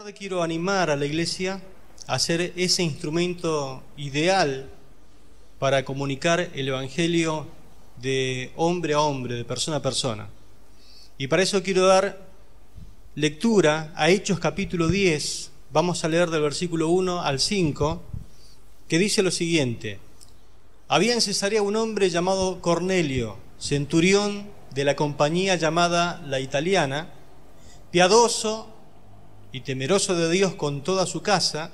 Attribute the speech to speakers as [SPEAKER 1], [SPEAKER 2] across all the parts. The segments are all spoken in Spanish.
[SPEAKER 1] tarde quiero animar a la iglesia a ser ese instrumento ideal para comunicar el evangelio de hombre a hombre, de persona a persona. Y para eso quiero dar lectura a Hechos capítulo 10. Vamos a leer del versículo 1 al 5, que dice lo siguiente: había en Cesarea un hombre llamado Cornelio, centurión de la compañía llamada La Italiana, piadoso y temeroso de Dios con toda su casa,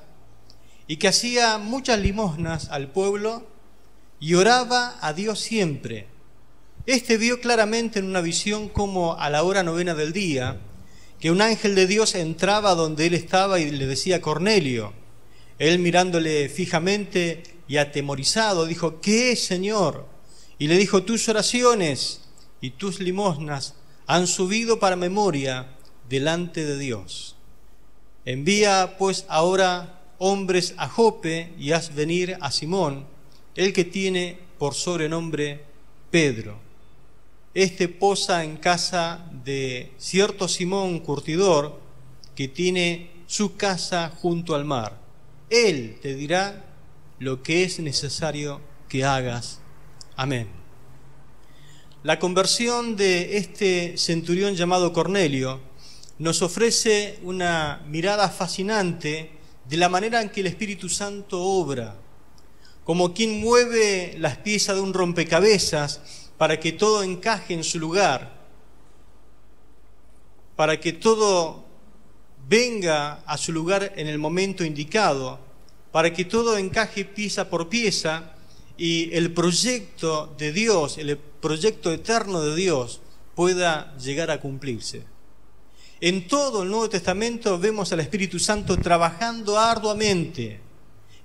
[SPEAKER 1] y que hacía muchas limosnas al pueblo y oraba a Dios siempre. Este vio claramente en una visión como a la hora 9 del día, que un ángel de Dios entraba donde él estaba y le decía: Cornelio. Él, mirándole fijamente y atemorizado, dijo: ¿qué es, Señor? Y le dijo: tus oraciones y tus limosnas han subido para memoria delante de Dios. Envía pues ahora hombres a Jope y haz venir a Simón, el que tiene por sobrenombre Pedro. Este posa en casa de cierto Simón curtidor, que tiene su casa junto al mar. Él te dirá lo que es necesario que hagas. Amén. La conversión de este centurión llamado Cornelio nos ofrece una mirada fascinante de la manera en que el Espíritu Santo obra, como quien mueve las piezas de un rompecabezas para que todo encaje en su lugar, para que todo venga a su lugar en el momento indicado, para que todo encaje pieza por pieza y el proyecto de Dios, el proyecto eterno de Dios pueda llegar a cumplirse. En todo el Nuevo Testamento vemos al Espíritu Santo trabajando arduamente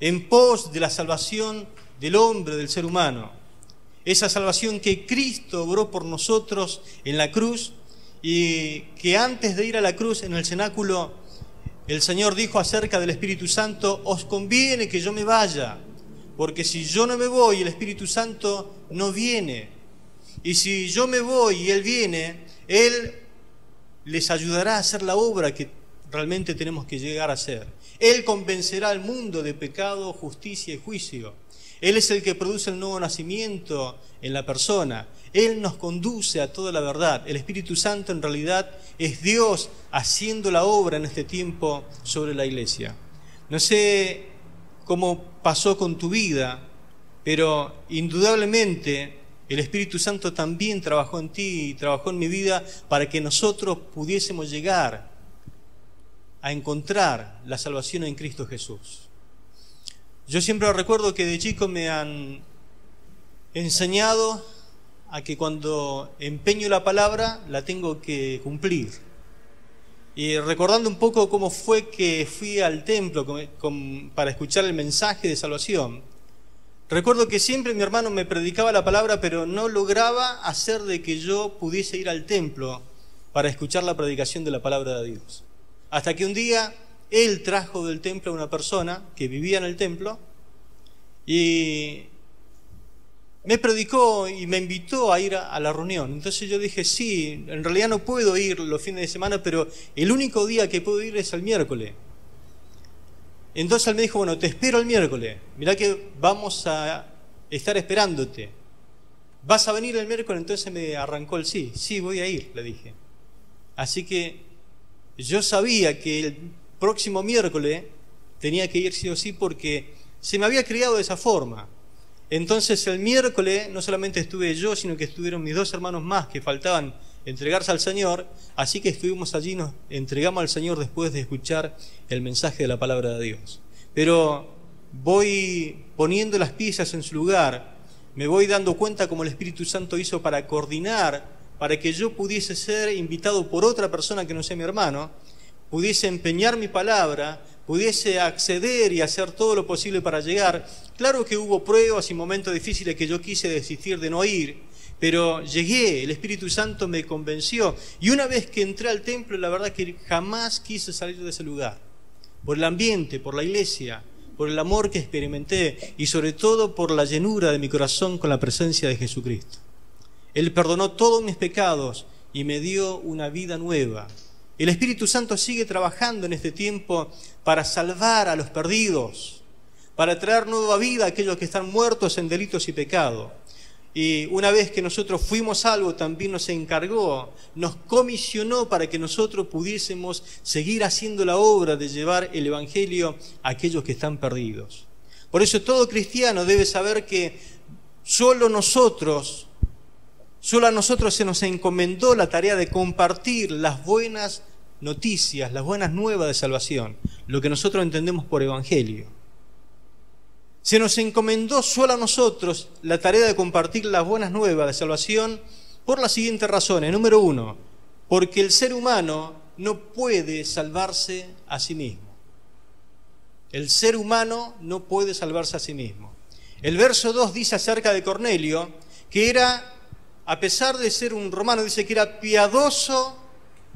[SPEAKER 1] en pos de la salvación del hombre, del ser humano. Esa salvación que Cristo obró por nosotros en la cruz, y que antes de ir a la cruz en el cenáculo el Señor dijo acerca del Espíritu Santo: os conviene que yo me vaya, porque si yo no me voy el Espíritu Santo no viene, y si yo me voy y Él viene, Él les ayudará a hacer la obra que realmente tenemos que llegar a hacer. Él convencerá al mundo de pecado, justicia y juicio. Él es el que produce el nuevo nacimiento en la persona. Él nos conduce a toda la verdad. El Espíritu Santo en realidad es Dios haciendo la obra en este tiempo sobre la iglesia. No sé cómo pasó con tu vida, pero indudablemente el Espíritu Santo también trabajó en ti y trabajó en mi vida para que nosotros pudiésemos llegar a encontrar la salvación en Cristo Jesús. Yo siempre recuerdo que de chico me han enseñado a que cuando empeño la palabra la tengo que cumplir. Y recordando un poco cómo fue que fui al templo para escuchar el mensaje de salvación, recuerdo que siempre mi hermano me predicaba la palabra, pero no lograba hacer de que yo pudiese ir al templo para escuchar la predicación de la palabra de Dios. Hasta que un día él trajo del templo a una persona que vivía en el templo y me predicó y me invitó a ir a la reunión. Entonces yo dije: sí, en realidad no puedo ir los fines de semana, pero el único día que puedo ir es el miércoles. Entonces él me dijo: bueno, te espero el miércoles, mirá que vamos a estar esperándote. ¿Vas a venir el miércoles? Entonces me arrancó el sí. Sí, voy a ir, le dije. Así que yo sabía que el próximo miércoles tenía que ir sí o sí, porque se me había criado de esa forma. Entonces el miércoles no solamente estuve yo, sino que estuvieron mis dos hermanos más que faltaban entregarse al Señor, así que estuvimos allí, nos entregamos al Señor después de escuchar el mensaje de la palabra de Dios. Pero voy poniendo las piezas en su lugar, me voy dando cuenta cómo el Espíritu Santo hizo para coordinar, para que yo pudiese ser invitado por otra persona que no sea mi hermano, pudiese empeñar mi palabra, pudiese acceder y hacer todo lo posible para llegar. Claro que hubo pruebas y momentos difíciles que yo quise desistir de no ir, pero llegué, el Espíritu Santo me convenció, y una vez que entré al templo, la verdad que jamás quise salir de ese lugar, por el ambiente, por la iglesia, por el amor que experimenté y sobre todo por la llenura de mi corazón con la presencia de Jesucristo. Él perdonó todos mis pecados y me dio una vida nueva. El Espíritu Santo sigue trabajando en este tiempo para salvar a los perdidos, para traer nueva vida a aquellos que están muertos en delitos y pecado. Y una vez que nosotros fuimos salvos, también nos encargó, nos comisionó para que nosotros pudiésemos seguir haciendo la obra de llevar el Evangelio a aquellos que están perdidos. Por eso todo cristiano debe saber que solo a nosotros se nos encomendó la tarea de compartir las buenas noticias, las buenas nuevas de salvación, lo que nosotros entendemos por Evangelio. Se nos encomendó solo a nosotros la tarea de compartir las buenas nuevas de salvación por las siguientes razones. Número 1, porque el ser humano no puede salvarse a sí mismo. El ser humano no puede salvarse a sí mismo. El verso 2 dice acerca de Cornelio que era, a pesar de ser un romano, dice que era piadoso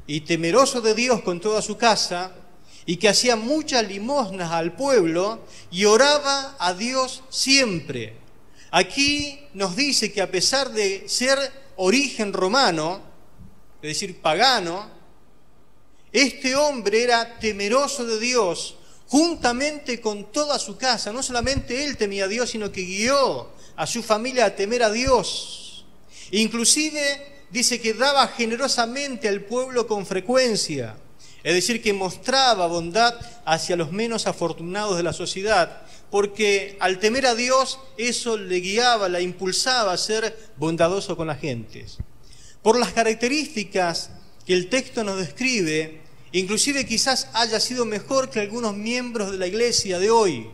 [SPEAKER 1] y temeroso de Dios con toda su casa, y que hacía muchas limosnas al pueblo y oraba a Dios siempre. Aquí nos dice que a pesar de ser origen romano, es decir, pagano, este hombre era temeroso de Dios juntamente con toda su casa. No solamente él temía a Dios, sino que guió a su familia a temer a Dios. Inclusive dice que daba generosamente al pueblo con frecuencia. Es decir, que mostraba bondad hacia los menos afortunados de la sociedad, porque al temer a Dios, eso le guiaba, la impulsaba a ser bondadoso con las gentes. Por las características que el texto nos describe, inclusive quizás haya sido mejor que algunos miembros de la iglesia de hoy.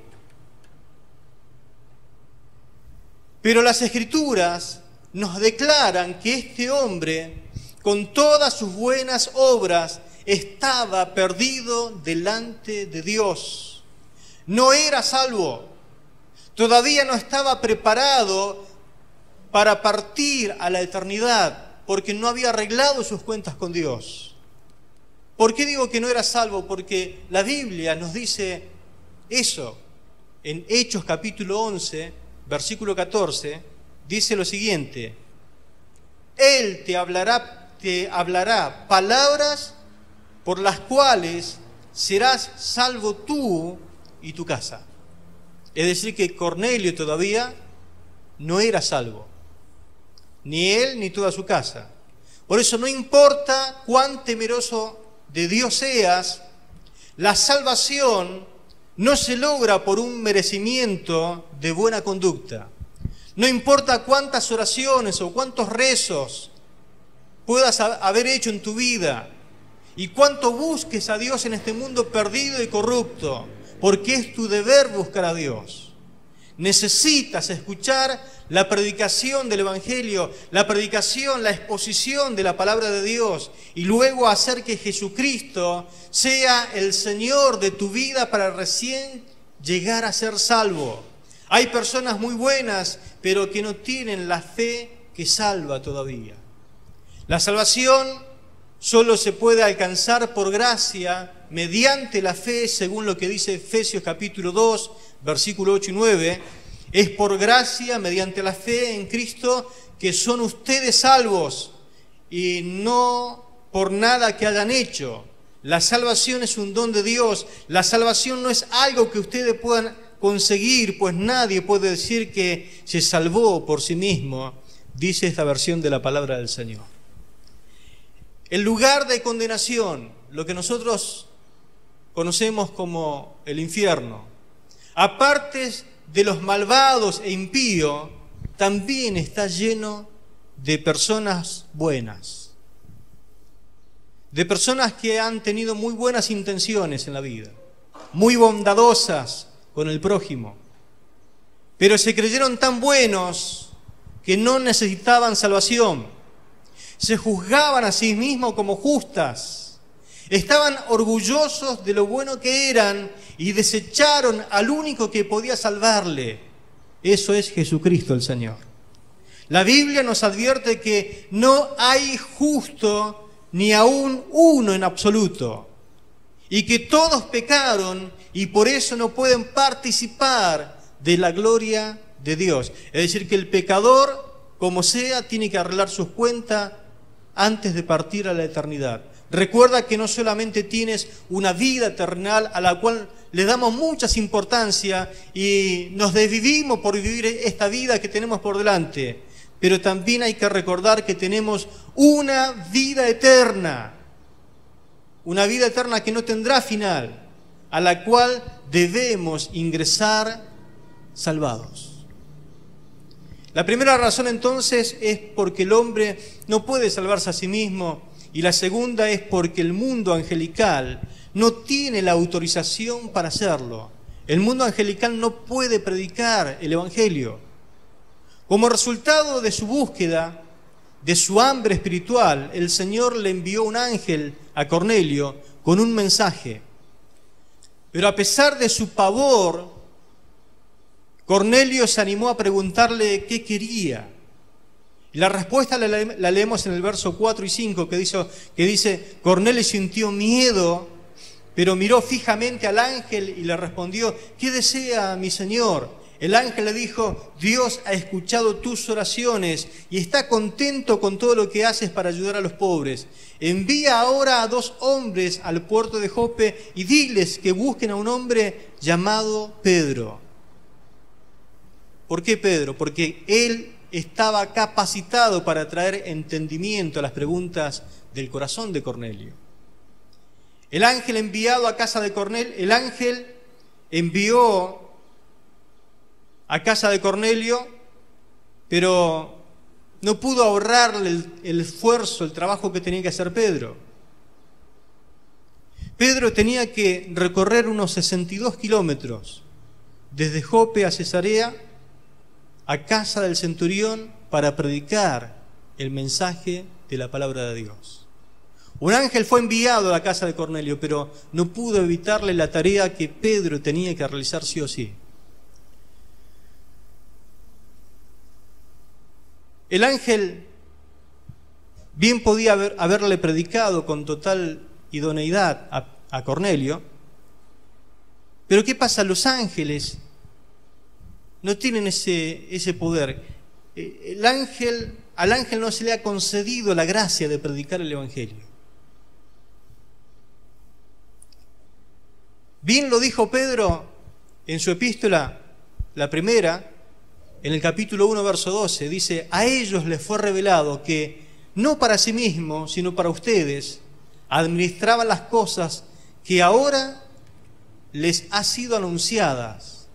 [SPEAKER 1] Pero las Escrituras nos declaran que este hombre, con todas sus buenas obras, estaba perdido delante de Dios. No era salvo. Todavía no estaba preparado para partir a la eternidad, porque no había arreglado sus cuentas con Dios. ¿Por qué digo que no era salvo? Porque la Biblia nos dice eso. En Hechos capítulo 11, versículo 14, dice lo siguiente: Él te hablará palabras por las cuales serás salvo tú y tu casa. Es decir, que Cornelio todavía no era salvo, ni él ni toda su casa. Por eso no importa cuán temeroso de Dios seas, la salvación no se logra por un merecimiento de buena conducta. No importa cuántas oraciones o cuántos rezos puedas haber hecho en tu vida, y cuánto busques a Dios en este mundo perdido y corrupto, porque es tu deber buscar a Dios. Necesitas escuchar la predicación del Evangelio, la predicación, la exposición de la palabra de Dios, y luego hacer que Jesucristo sea el Señor de tu vida para recién llegar a ser salvo. Hay personas muy buenas, pero que no tienen la fe que salva todavía. La salvación solo se puede alcanzar por gracia, mediante la fe, según lo que dice Efesios capítulo 2, versículo 8 y 9. Es por gracia, mediante la fe en Cristo, que son ustedes salvos, y no por nada que hayan hecho. La salvación es un don de Dios. La salvación no es algo que ustedes puedan conseguir, pues nadie puede decir que se salvó por sí mismo, dice esta versión de la palabra del Señor. El lugar de condenación, lo que nosotros conocemos como el infierno, aparte de los malvados e impíos, también está lleno de personas buenas, de personas que han tenido muy buenas intenciones en la vida, muy bondadosas con el prójimo, pero se creyeron tan buenos que no necesitaban salvación. Se juzgaban a sí mismos como justas, estaban orgullosos de lo bueno que eran y desecharon al único que podía salvarle. Eso es Jesucristo el Señor. La Biblia nos advierte que no hay justo ni aún uno en absoluto, y que todos pecaron y por eso no pueden participar de la gloria de Dios. Es decir, que el pecador, como sea, tiene que arreglar sus cuentas antes de partir a la eternidad, Recuerda que no solamente tienes una vida terrenal a la cual le damos mucha importancia y nos desvivimos por vivir esta vida que tenemos por delante, pero también hay que recordar que tenemos una vida eterna que no tendrá final, a la cual debemos ingresar salvados. La primera razón entonces es porque el hombre no puede salvarse a sí mismo, y la segunda es porque el mundo angelical no tiene la autorización para hacerlo. El mundo angelical no puede predicar el Evangelio. Como resultado de su búsqueda, de su hambre espiritual, el Señor le envió un ángel a Cornelio con un mensaje. Pero a pesar de su pavor, Cornelio se animó a preguntarle qué quería. Y la respuesta la leemos en el verso 4 y 5, que dice, Cornelio sintió miedo, pero miró fijamente al ángel y le respondió, ¿qué desea mi señor? El ángel le dijo, Dios ha escuchado tus oraciones y está contento con todo lo que haces para ayudar a los pobres. Envía ahora a 2 hombres al puerto de Jope y diles que busquen a un hombre llamado Pedro. ¿Por qué Pedro? Porque él estaba capacitado para traer entendimiento a las preguntas del corazón de Cornelio. El ángel enviado a casa de Cornelio, el ángel envió a casa de Cornelio, pero no pudo ahorrarle el esfuerzo, el trabajo que tenía que hacer Pedro. Pedro tenía que recorrer unos 62 kilómetros desde Jope a Cesarea, a casa del centurión, para predicar el mensaje de la palabra de Dios. Un ángel fue enviado a la casa de Cornelio, pero no pudo evitarle la tarea que Pedro tenía que realizar sí o sí. El ángel bien podía haberle predicado con total idoneidad a Cornelio, pero ¿qué pasa? Los ángeles no tienen ese poder. Al ángel no se le ha concedido la gracia de predicar el Evangelio. Bien lo dijo Pedro en su epístola, la primera, en el capítulo 1, verso 12, dice, a ellos les fue revelado que, no para sí mismos, sino para ustedes, administraban las cosas que ahora les ha sido anunciadas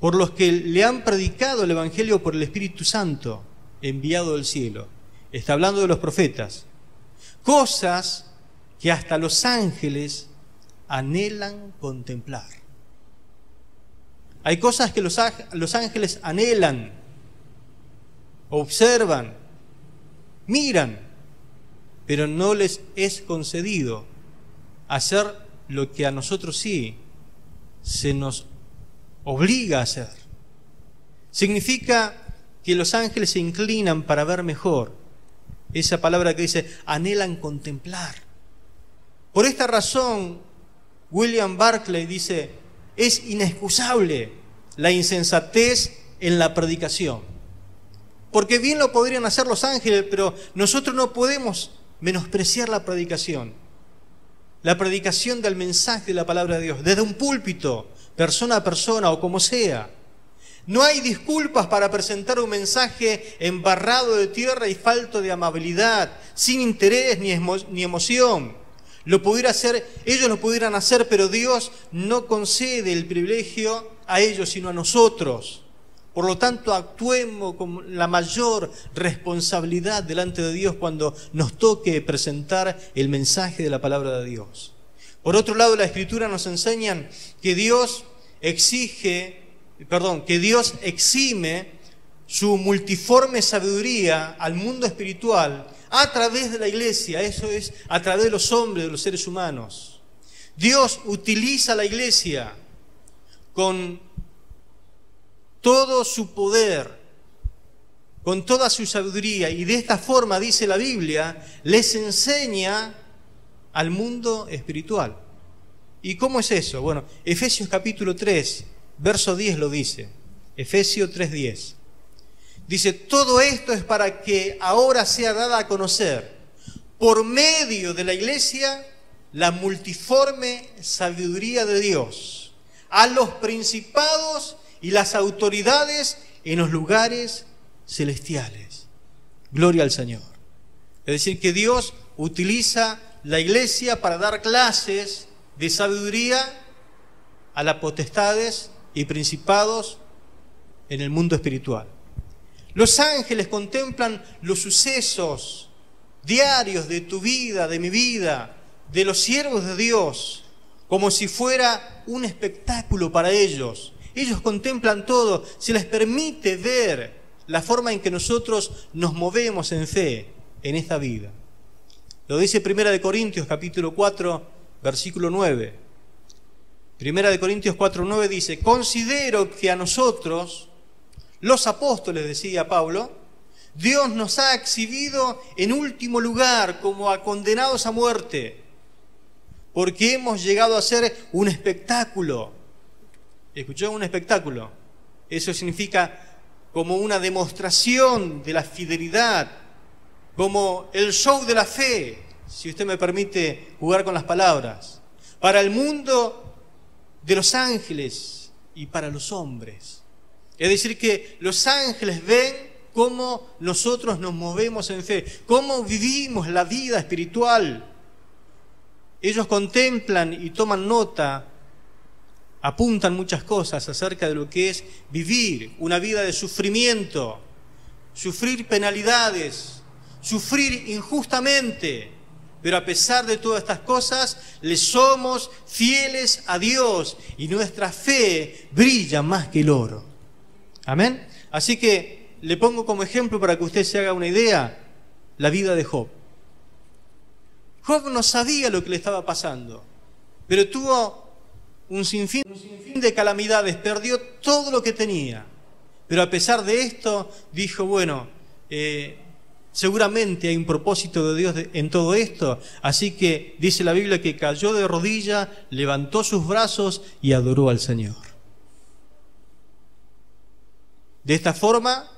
[SPEAKER 1] por los que le han predicado el Evangelio por el Espíritu Santo enviado del cielo. Está hablando de los profetas. Cosas que hasta los ángeles anhelan contemplar. Hay cosas que los ángeles anhelan, observan, miran, pero no les es concedido hacer lo que a nosotros sí se nos obliga a hacer. Significa que los ángeles se inclinan para ver mejor. Esa palabra que dice, anhelan contemplar. Por esta razón, William Barclay dice, es inexcusable la insensatez en la predicación. Porque bien lo podrían hacer los ángeles, pero nosotros no podemos menospreciar la predicación. La predicación del mensaje de la palabra de Dios, desde un púlpito, persona a persona o como sea. No hay disculpas para presentar un mensaje embarrado de tierra y falto de amabilidad, sin interés ni emoción. Ellos lo pudieran hacer, pero Dios no concede el privilegio a ellos, sino a nosotros. Por lo tanto, actuemos con la mayor responsabilidad delante de Dios cuando nos toque presentar el mensaje de la palabra de Dios. Por otro lado, la Escritura nos enseña que Dios exime su multiforme sabiduría al mundo espiritual a través de la iglesia, eso es, a través de los hombres, de los seres humanos. Dios utiliza la iglesia con todo su poder, con toda su sabiduría, y de esta forma, dice la Biblia, les enseña al mundo espiritual. ¿Y cómo es eso? Bueno, Efesios capítulo 3, verso 10 lo dice. Efesios 3:10. Dice, todo esto es para que ahora sea dada a conocer por medio de la iglesia, la multiforme sabiduría de Dios a los principados y las autoridades en los lugares celestiales. Gloria al Señor. Es decir, que Dios utiliza la iglesia para dar clases de sabiduría a las potestades y principados en el mundo espiritual. Los ángeles contemplan los sucesos diarios de tu vida, de mi vida, de los siervos de Dios, como si fuera un espectáculo para ellos. Ellos contemplan todo, se les permite ver la forma en que nosotros nos movemos en fe en esta vida. Lo dice 1 Corintios capítulo 4, versículo 9. 1 Corintios 4:9 dice: considero que a nosotros, los apóstoles, decía Pablo, Dios nos ha exhibido en último lugar como a condenados a muerte, porque hemos llegado a ser un espectáculo. ¿Escuchó? Un espectáculo. Eso significa como una demostración de la fidelidad, como el show de la fe, si usted me permite jugar con las palabras, para el mundo de los ángeles y para los hombres. Es decir, que los ángeles ven cómo nosotros nos movemos en fe, cómo vivimos la vida espiritual. Ellos contemplan y toman nota, apuntan muchas cosas acerca de lo que es vivir una vida de sufrimiento, sufrir penalidades, sufrir injustamente. Pero a pesar de todas estas cosas, le somos fieles a Dios y nuestra fe brilla más que el oro. Amén. Así que le pongo como ejemplo para que usted se haga una idea, la vida de Job. Job no sabía lo que le estaba pasando, pero tuvo un sinfín de calamidades, perdió todo lo que tenía. Pero a pesar de esto, dijo, bueno, seguramente hay un propósito de Dios en todo esto. Así que dice la Biblia que cayó de rodillas, levantó sus brazos y adoró al Señor. De esta forma,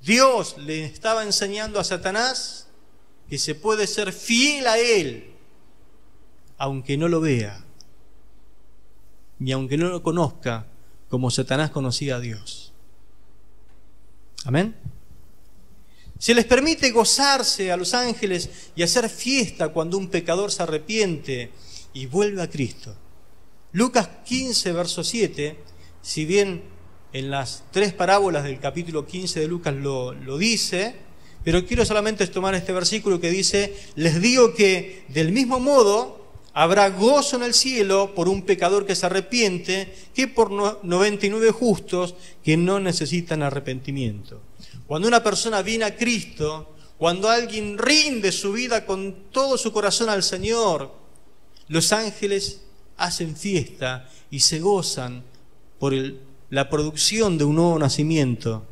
[SPEAKER 1] Dios le estaba enseñando a Satanás que se puede ser fiel a Él, aunque no lo vea, ni aunque no lo conozca, como Satanás conocía a Dios. Amén. Se les permite gozarse a los ángeles y hacer fiesta cuando un pecador se arrepiente y vuelve a Cristo. Lucas 15, verso 7, si bien en las 3 parábolas del capítulo 15 de Lucas lo dice, pero quiero solamente tomar este versículo que dice: les digo que del mismo modo habrá gozo en el cielo por un pecador que se arrepiente que por 99 justos que no necesitan arrepentimiento. Cuando una persona viene a Cristo, cuando alguien rinde su vida con todo su corazón al Señor, los ángeles hacen fiesta y se gozan por la producción de un nuevo nacimiento.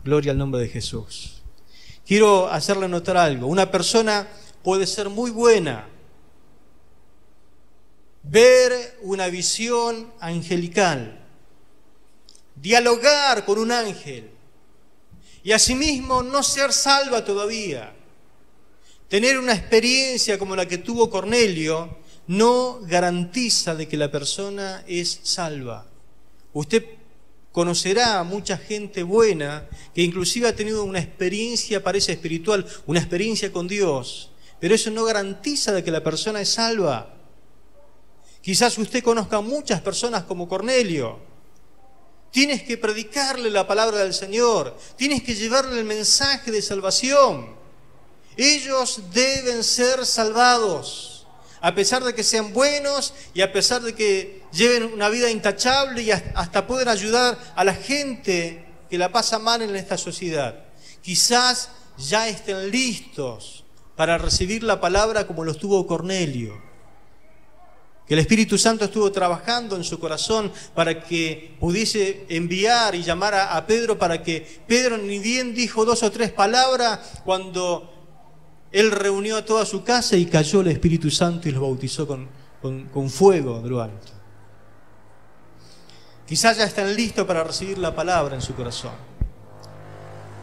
[SPEAKER 1] Gloria al nombre de Jesús. Quiero hacerle notar algo. Una persona puede ser muy buena, ver una visión angelical, dialogar con un ángel, y asimismo no ser salva todavía. Tener una experiencia como la que tuvo Cornelio no garantiza de que la persona es salva. Usted conocerá a mucha gente buena que inclusive ha tenido una experiencia, parece espiritual, una experiencia con Dios, pero eso no garantiza de que la persona es salva. Quizás usted conozca a muchas personas como Cornelio. Tienes que predicarle la palabra del Señor, tienes que llevarle el mensaje de salvación. Ellos deben ser salvados, a pesar de que sean buenos y a pesar de que lleven una vida intachable y hasta pueden ayudar a la gente que la pasa mal en esta sociedad. Quizás ya estén listos para recibir la palabra como lo estuvo Cornelio. Que el Espíritu Santo estuvo trabajando en su corazón para que pudiese enviar y llamar a Pedro, para que Pedro ni bien dijo 2 o 3 palabras cuando él reunió a toda su casa y cayó el Espíritu Santo y los bautizó con fuego de lo alto. Quizás ya están listos para recibir la palabra en su corazón.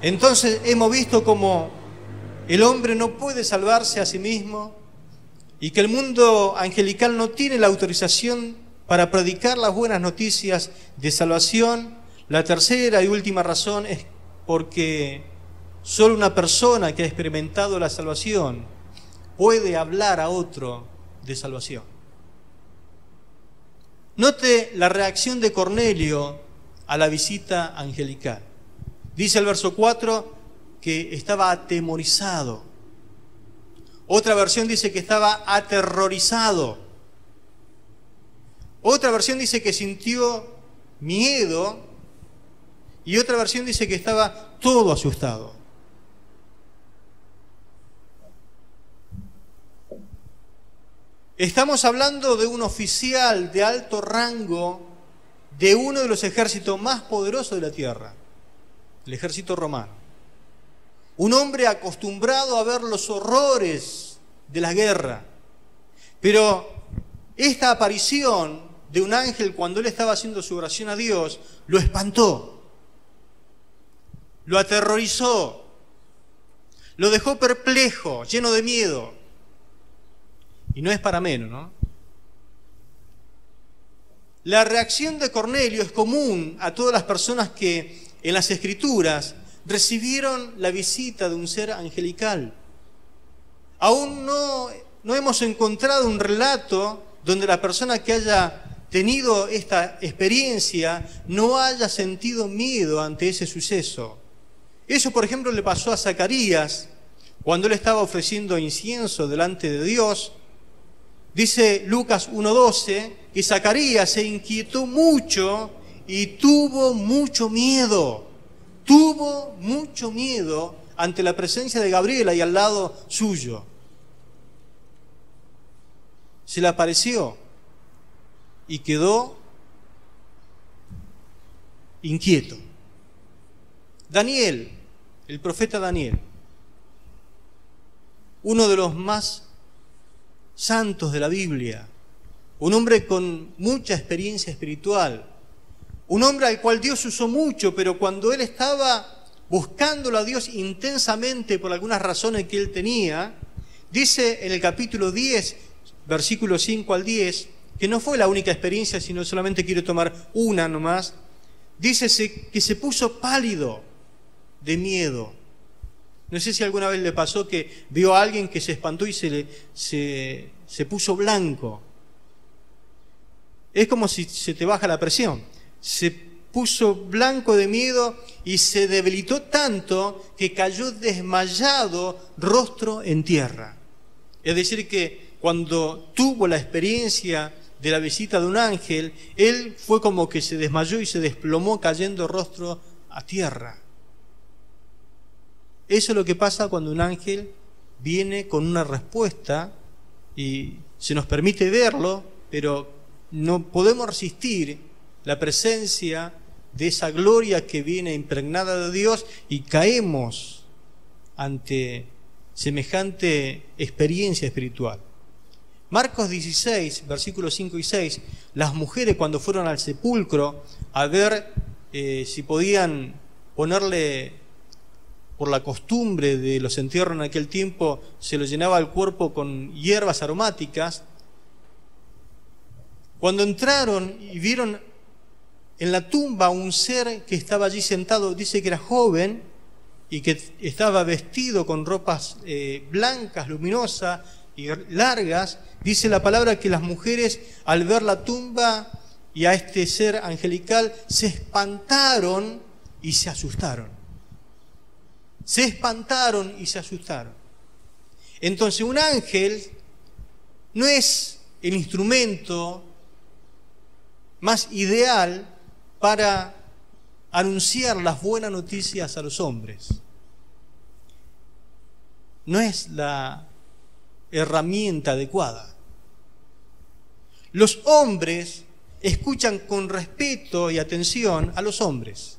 [SPEAKER 1] Entonces hemos visto como el hombre no puede salvarse a sí mismo y que el mundo angelical no tiene la autorización para predicar las buenas noticias de salvación. La tercera y última razón es porque solo una persona que ha experimentado la salvación puede hablar a otro de salvación. Note la reacción de Cornelio a la visita angelical. Dice el verso 4 que estaba atemorizado. Otra versión dice que estaba aterrorizado. Otra versión dice que sintió miedo. Y otra versión dice que estaba todo asustado. Estamos hablando de un oficial de alto rango de uno de los ejércitos más poderosos de la tierra, el ejército romano. Un hombre acostumbrado a ver los horrores de la guerra. Pero esta aparición de un ángel cuando él estaba haciendo su oración a Dios lo espantó, lo aterrorizó, lo dejó perplejo, lleno de miedo. Y no es para menos, ¿no? La reacción de Cornelio es común a todas las personas que en las Escrituras recibieron la visita de un ser angelical. Aún no hemos encontrado un relato donde la persona que haya tenido esta experiencia no haya sentido miedo ante ese suceso. Eso, por ejemplo, le pasó a Zacarías cuando él estaba ofreciendo incienso delante de Dios. Dice Lucas 1:12 que Zacarías se inquietó mucho y tuvo mucho miedo. Tuvo mucho miedo ante la presencia de Gabriela y al lado suyo. Se le apareció y quedó inquieto. Daniel, el profeta Daniel, uno de los más santos de la Biblia, un hombre con mucha experiencia espiritual, un hombre al cual Dios usó mucho, pero cuando él estaba buscándolo a Dios intensamente por algunas razones que él tenía, dice en el capítulo 10, versículos 5 al 10, que no fue la única experiencia, sino solamente quiero tomar una nomás, dice que se puso pálido de miedo. No sé si alguna vez le pasó que vio a alguien que se espantó y se puso blanco. Es como si se te baja la presión. Se puso blanco de miedo y se debilitó tanto que cayó desmayado, rostro en tierra. Es decir, que cuando tuvo la experiencia de la visita de un ángel, él fue como que se desmayó y se desplomó cayendo rostro a tierra. Eso es lo que pasa cuando un ángel viene con una respuesta y se nos permite verlo, pero no podemos resistir la presencia de esa gloria que viene impregnada de Dios y caemos ante semejante experiencia espiritual. Marcos 16, versículos 5 y 6, las mujeres cuando fueron al sepulcro a ver si podían ponerle, por la costumbre de los entierros en aquel tiempo, se lo llenaba el cuerpo con hierbas aromáticas. Cuando entraron y vieron en la tumba un ser que estaba allí sentado, dice que era joven y que estaba vestido con ropas blancas, luminosas y largas, dice la palabra que las mujeres al ver la tumba y a este ser angelical se espantaron y se asustaron. Se espantaron y se asustaron. Entonces un ángel no es el instrumento más ideal para anunciar las buenas noticias a los hombres. No es la herramienta adecuada. Los hombres escuchan con respeto y atención a los hombres.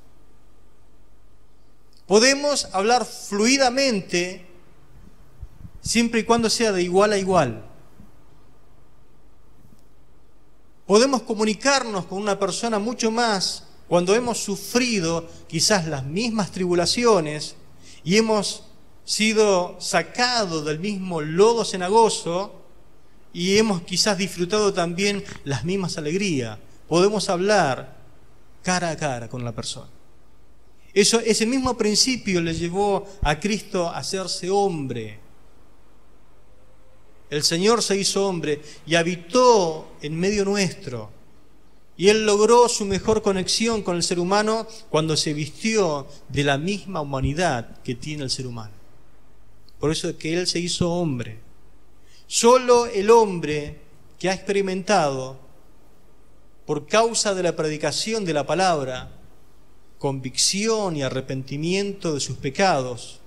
[SPEAKER 1] Podemos hablar fluidamente siempre y cuando sea de igual a igual. Podemos comunicarnos con una persona mucho más cuando hemos sufrido quizás las mismas tribulaciones y hemos sido sacados del mismo lodo cenagoso y hemos quizás disfrutado también las mismas alegrías. Podemos hablar cara a cara con la persona. Ese mismo principio le llevó a Cristo a hacerse hombre. El Señor se hizo hombre y habitó en medio nuestro. Y Él logró su mejor conexión con el ser humano cuando se vistió de la misma humanidad que tiene el ser humano. Por eso es que Él se hizo hombre. Solo el hombre que ha experimentado, por causa de la predicación de la palabra, convicción y arrepentimiento de sus pecados,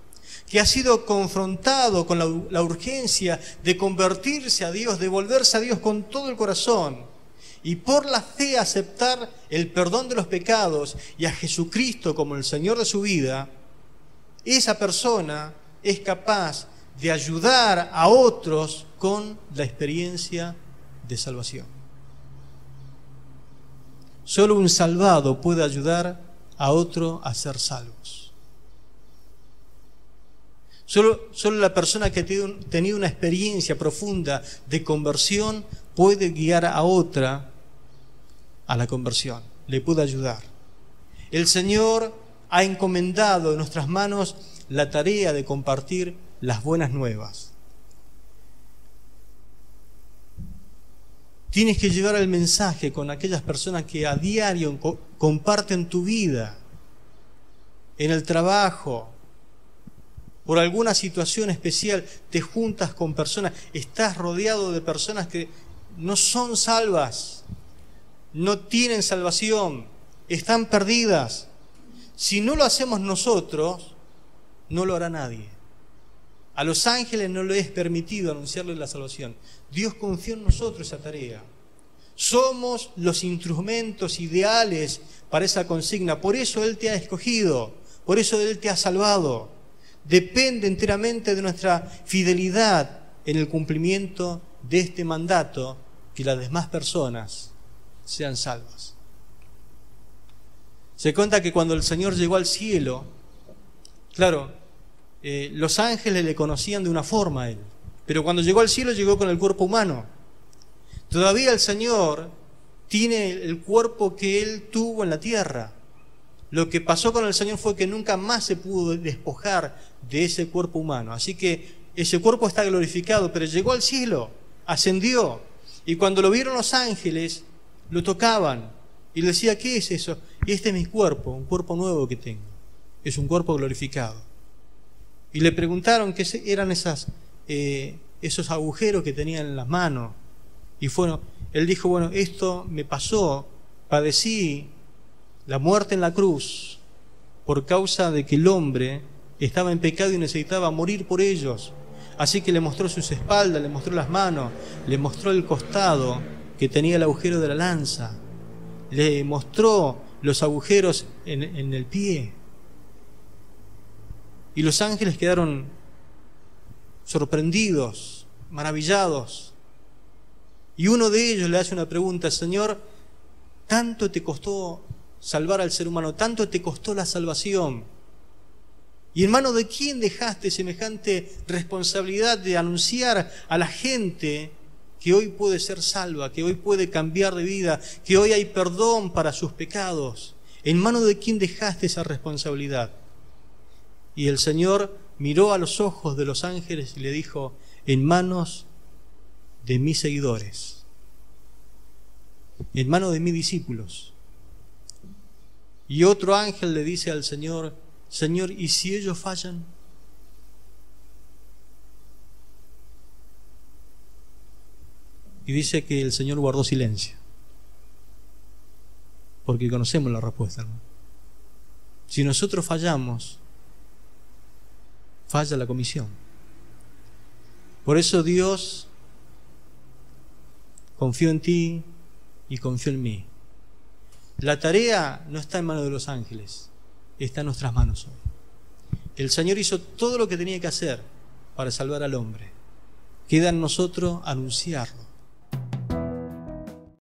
[SPEAKER 1] que ha sido confrontado con la urgencia de convertirse a Dios, de volverse a Dios con todo el corazón, y por la fe aceptar el perdón de los pecados y a Jesucristo como el Señor de su vida, esa persona es capaz de ayudar a otros con la experiencia de salvación. Solo un salvado puede ayudar a otro a ser salvos. Solo la persona que ha tenido una experiencia profunda de conversión puede guiar a otra a la conversión, le puede ayudar. El Señor ha encomendado en nuestras manos la tarea de compartir las buenas nuevas. Tienes que llevar el mensaje con aquellas personas que a diario comparten tu vida, en el trabajo, por alguna situación especial, te juntas con personas, estás rodeado de personas que no son salvas, no tienen salvación, están perdidas. Si no lo hacemos nosotros, no lo hará nadie. A los ángeles no les es permitido anunciarles la salvación. Dios confió en nosotros esa tarea. Somos los instrumentos ideales para esa consigna. Por eso Él te ha escogido, por eso Él te ha salvado. Depende enteramente de nuestra fidelidad en el cumplimiento de este mandato, que las demás personas sean salvas. Se cuenta que cuando el Señor llegó al cielo, claro, los ángeles le conocían de una forma a Él, pero cuando llegó al cielo llegó con el cuerpo humano. Todavía el Señor tiene el cuerpo que Él tuvo en la tierra. Lo que pasó con el Señor fue que nunca más se pudo despojar de ese cuerpo humano. Así que ese cuerpo está glorificado, pero llegó al cielo, ascendió. Y cuando lo vieron los ángeles, lo tocaban y le decía: ¿qué es eso? Y este es mi cuerpo, un cuerpo nuevo que tengo. Es un cuerpo glorificado. Y le preguntaron qué eran esos agujeros que tenían en las manos. Y bueno, él dijo: bueno, esto me pasó, padecí la muerte en la cruz por causa de que el hombre estaba en pecado y necesitaba morir por ellos. Así que le mostró sus espaldas, le mostró las manos, le mostró el costado que tenía el agujero de la lanza, le mostró los agujeros en el pie. Y los ángeles quedaron sorprendidos, maravillados. Y uno de ellos le hace una pregunta: Señor, tanto te costó salvar al ser humano, tanto te costó la salvación, ¿y en manos de quién dejaste semejante responsabilidad de anunciar a la gente que hoy puede ser salva, que hoy puede cambiar de vida, que hoy hay perdón para sus pecados? ¿En manos de quién dejaste esa responsabilidad? Y el Señor miró a los ojos de los ángeles y le dijo: en manos de mis seguidores, en manos de mis discípulos. Y otro ángel le dice al Señor: Señor, ¿y si ellos fallan? Y dice que el Señor guardó silencio, porque conocemos la respuesta, ¿no? Si nosotros fallamos, falla la comisión. Por eso Dios confió en ti y confió en mí. La tarea no está en manos de los ángeles, está en nuestras manos hoy. El Señor hizo todo lo que tenía que hacer para salvar al hombre. Queda en nosotros anunciarlo.